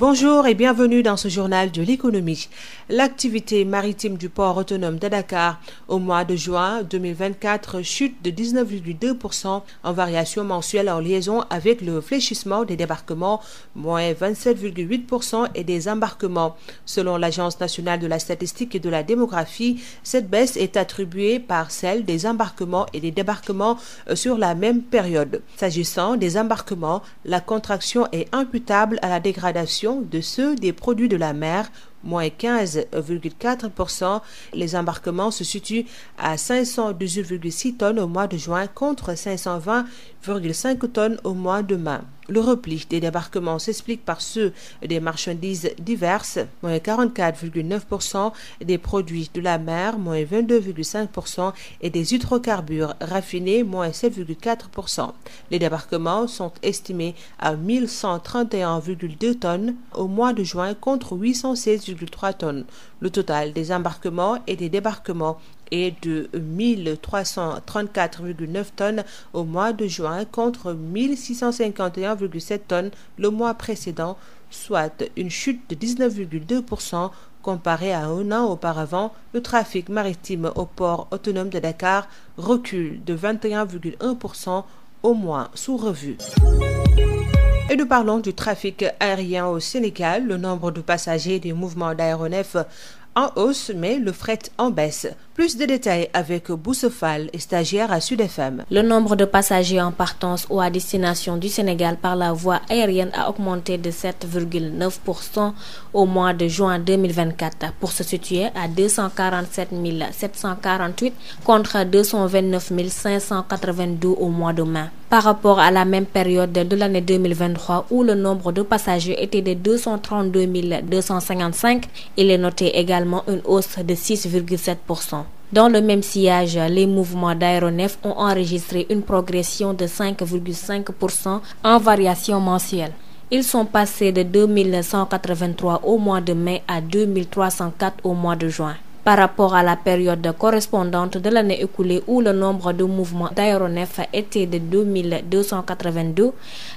Bonjour et bienvenue dans ce journal de l'économie. L'activité maritime du port autonome de Dakar au mois de juin 2024 chute de 19,2% en variation mensuelle en liaison avec le fléchissement des débarquements, moins 27,8% et des embarquements. Selon l'Agence nationale de la statistique et de la démographie, cette baisse est attribuée par celle des embarquements et des débarquements sur la même période. S'agissant des embarquements, la contraction est imputable à la dégradation de ceux des produits de la mer, moins 15,4%. Les embarquements se situent à 518,6 tonnes au mois de juin contre 520,5 tonnes au mois de mai. Le repli des débarquements s'explique par ceux des marchandises diverses, moins 44,9%, des produits de la mer, moins 22,5%, et des hydrocarbures raffinés, moins 7,4%. Les débarquements sont estimés à 1131,2 tonnes au mois de juin contre 816,3 tonnes. Le total des embarquements et des débarquements est de 1334,9 tonnes au mois de juin contre 1651,7 tonnes le mois précédent, soit une chute de 19,2%. Comparé à un an auparavant. Le trafic maritime au port autonome de Dakar recule de 21,1% au mois sous revue. Et nous parlons du trafic aérien au Sénégal. Le nombre de passagers des mouvements d'aéronefs en hausse, mais le fret en baisse. Plus de détails avec Boussefal, stagiaire à Sud FM. Le nombre de passagers en partance ou à destination du Sénégal par la voie aérienne a augmenté de 7,9% au mois de juin 2024 pour se situer à 247 748 contre 229 582 au mois de mai. Par rapport à la même période de l'année 2023 où le nombre de passagers était de 232 255, il est noté également une hausse de 6,7%. Dans le même sillage, les mouvements d'aéronefs ont enregistré une progression de 5,5% en variation mensuelle. Ils sont passés de 2183 au mois de mai à 2304 au mois de juin. Par rapport à la période correspondante de l'année écoulée où le nombre de mouvements d'aéronefs était de 2282,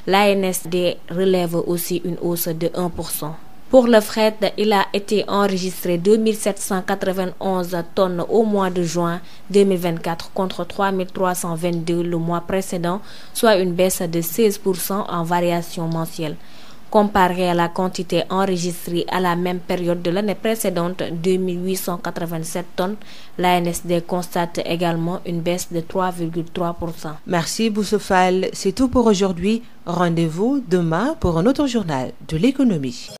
l'ANSD relève aussi une hausse de 1%. Pour le fret, il a été enregistré 2791 tonnes au mois de juin 2024 contre 3322 le mois précédent, soit une baisse de 16% en variation mensuelle. Comparé à la quantité enregistrée à la même période de l'année précédente, 2887 tonnes, l'ANSD constate également une baisse de 3,3%. Merci Boussefal, c'est tout pour aujourd'hui. Rendez-vous demain pour un autre journal de l'économie.